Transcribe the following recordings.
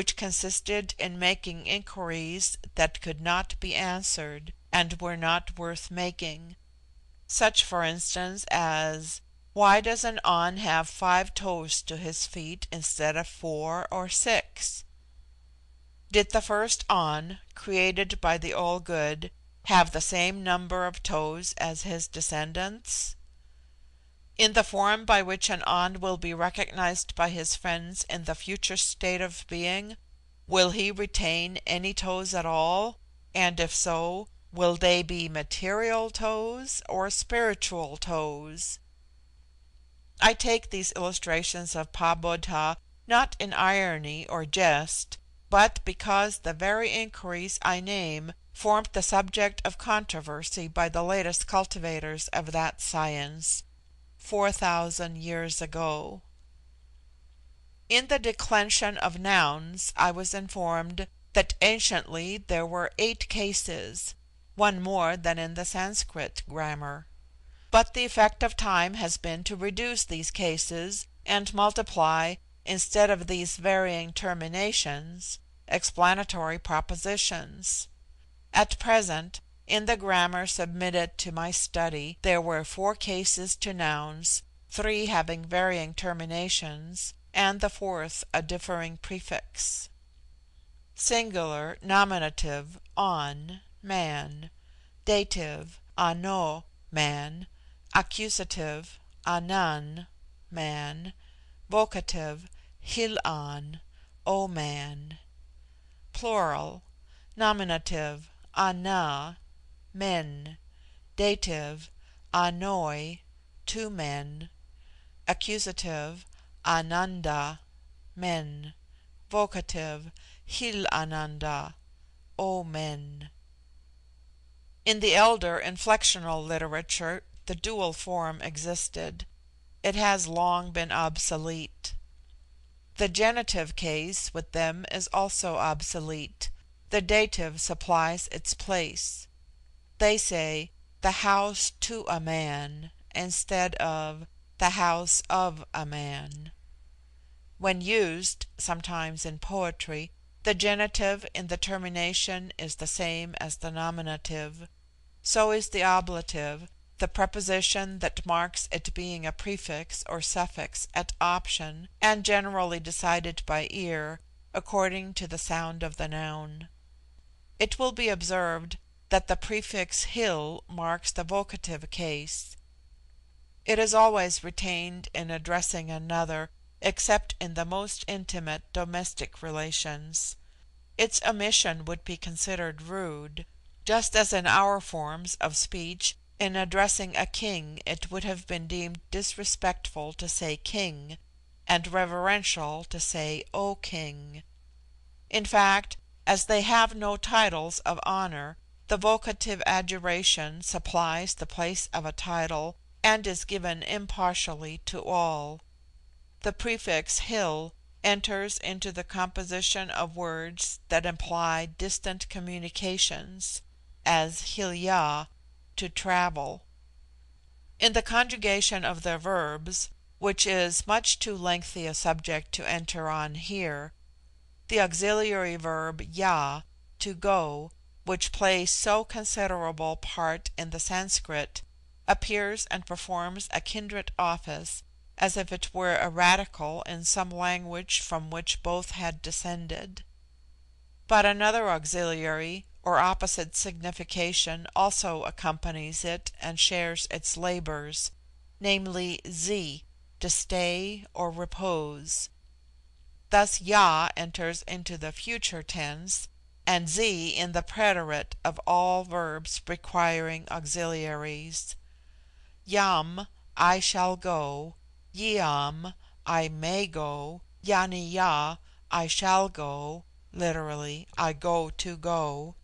which consisted in making inquiries that could not be answered, and were not worth making. Such, for instance, as why does an An have 5 toes to his feet instead of 4 or 6? Did the first An, created by the All Good, have the same number of toes as his descendants? In the form by which an An will be recognized by his friends in the future state of being, will he retain any toes at all, and if so, will they be material toes or spiritual toes? I take these illustrations of Pa Bodha not in irony or jest, but because the very inquiries I name formed the subject of controversy by the latest cultivators of that science 4,000 years ago. In the declension of nouns, I was informed that anciently there were 8 cases, one more than in the Sanskrit grammar. But the effect of time has been to reduce these cases, and multiply, instead of these varying terminations, explanatory propositions. At present, in the grammar submitted to my study, there were 4 cases to nouns, 3 having varying terminations, and the 4th a differing prefix. Singular, nominative, on, man. Dative, ano, man. Accusative, anan, man. Vocative, hil-an, O man. Plural. Nominative, ana, men. Dative, anoi, 2 men. Accusative, ananda, men. Vocative, hil-ananda, O men. In the elder inflectional literature the dual form existed. It has long been obsolete. The genitive case with them is also obsolete. The dative supplies its place. They say, the house to a man, instead of the house of a man. When used, sometimes in poetry, the genitive in the termination is the same as the nominative. So is the ablative, the preposition that marks it being a prefix or suffix at option, and generally decided by ear, according to the sound of the noun. It will be observed that the prefix hil marks the vocative case. It is always retained in addressing another, except in the most intimate domestic relations. Its omission would be considered rude, just as in our forms of speech in addressing a king it would have been deemed disrespectful to say king, and reverential to say O king. In fact, as they have no titles of honour, the vocative adjuration supplies the place of a title, and is given impartially to all. The prefix hil enters into the composition of words that imply distant communications, as vril-ya, to travel. In the conjugation of their verbs, which is much too lengthy a subject to enter on here, the auxiliary verb ya, to go, which plays so considerable part in the Sanskrit, appears and performs a kindred office, as if it were a radical in some language from which both had descended. But another auxiliary, or opposite signification, also accompanies it and shares its labours, namely zi, to stay or repose. Thus ya enters into the future tense, and zi in the preterite of all verbs requiring auxiliaries. Yam, I shall go. Yiam, I may go. Yani ya, I shall go, literally, I go to go.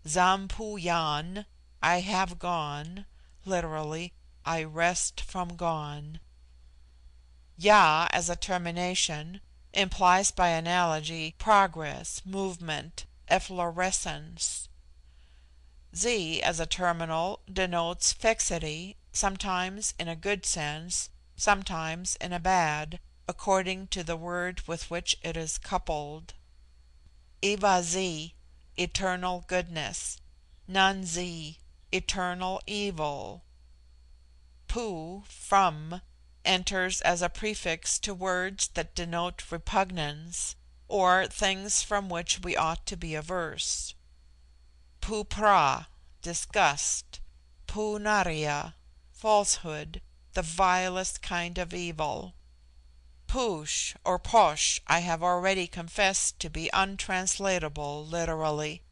Zampu yan, I have gone, literally, I rest from gone. Ya as a termination implies by analogy progress, movement, efflorescence. Z as a terminal denotes fixity, sometimes in a good sense, sometimes in a bad, according to the word with which it is coupled. Iva zi, eternal goodness. Nan zi, eternal evil. Pu, from, enters as a prefix to words that denote repugnance, or things from which we ought to be averse. Pu pra, disgust. Pu naria, falsehood, the vilest kind of evil. Poosh or posh I have already confessed to be untranslatable literally.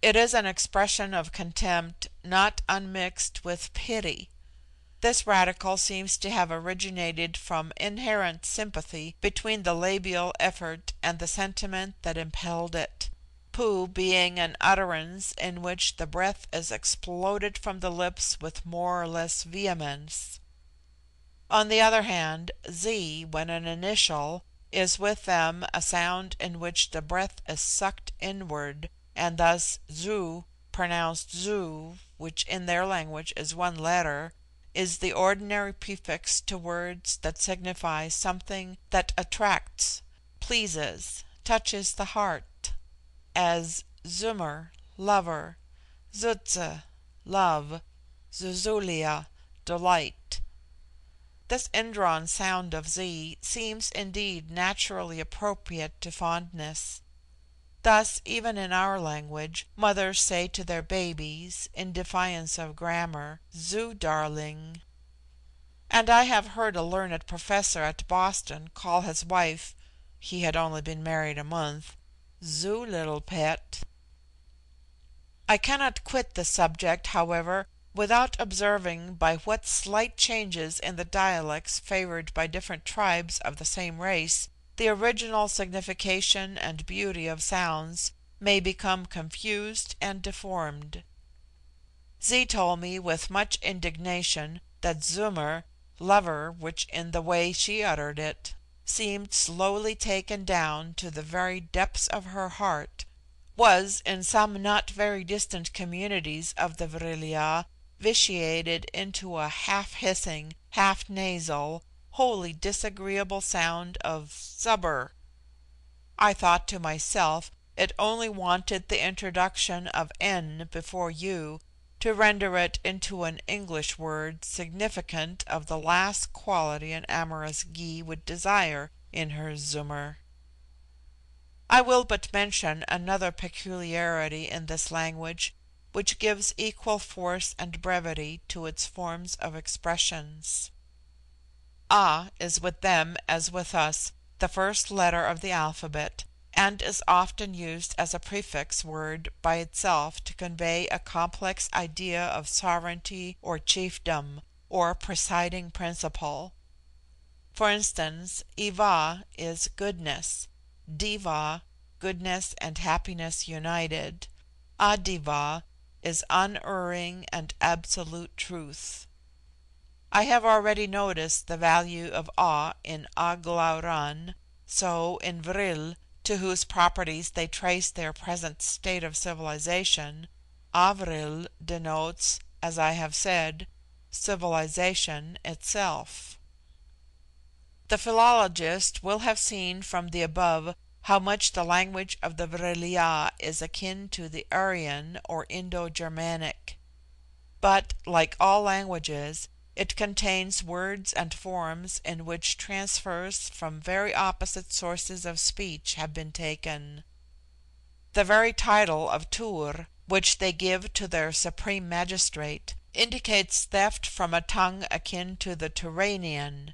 It is an expression of contempt not unmixed with pity. This radical seems to have originated from inherent sympathy between the labial effort and the sentiment that impelled it, poo being an utterance in which the breath is exploded from the lips with more or less vehemence. On the other hand, z, when an initial, is with them a sound in which the breath is sucked inward, and thus zu, pronounced zoo, which in their language is one letter, is the ordinary prefix to words that signify something that attracts, pleases, touches the heart, as zummer, lover, zutze, love, zuzulia, delight. This indrawn sound of z seems indeed naturally appropriate to fondness. Thus, even in our language, mothers say to their babies, in defiance of grammar, "Zoo, darling." And I have heard a learned professor at Boston call his wife (he had only been married a month) "Zoo, little pet." I cannot quit the subject, however, without observing by what slight changes in the dialects favoured by different tribes of the same race, the original signification and beauty of sounds may become confused and deformed. Z told me with much indignation that Zummer, lover, which in the way she uttered it, seemed slowly taken down to the very depths of her heart, was, in some not very distant communities of the vril-ya, vitiated into a half hissing, half nasal, wholly disagreeable sound of subber. I thought to myself, it only wanted the introduction of n before u to render it into an English word significant of the last quality an amorous Gy would desire in her Zummer. I will but mention another peculiarity in this language, which gives equal force and brevity to its forms of expressions. A is with them, as with us, the first letter of the alphabet, and is often used as a prefix word by itself to convey a complex idea of sovereignty or chiefdom, or presiding principle. For instance, Iva is goodness, Diva, goodness and happiness united, Adiva is unerring and absolute truth. I have already noticed the value of a in aglauran, so in vril, to whose properties they trace their present state of civilization, avril denotes, as I have said, civilization itself. The philologist will have seen from the above how much the language of the vril-ya is akin to the Aryan or Indo-Germanic. But, like all languages, it contains words and forms in which transfers from very opposite sources of speech have been taken. The very title of Tur, which they give to their supreme magistrate, indicates theft from a tongue akin to the Turanian.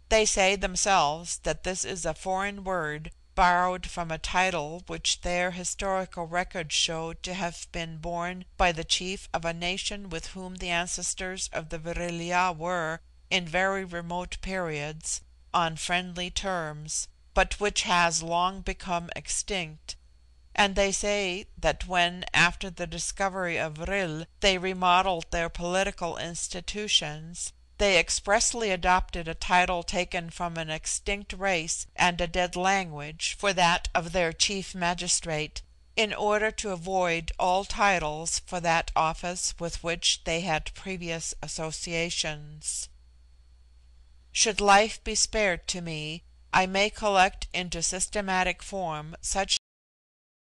They say themselves that this is a foreign word, borrowed from a title which their historical records show to have been borne by the chief of a nation with whom the ancestors of the vril-ya were, in very remote periods, on friendly terms, but which has long become extinct. And they say that when, after the discovery of vril, they remodelled their political institutions, they expressly adopted a title taken from an extinct race and a dead language for that of their chief magistrate, in order to avoid all titles for that office with which they had previous associations. Should life be spared to me, I may collect into systematic form such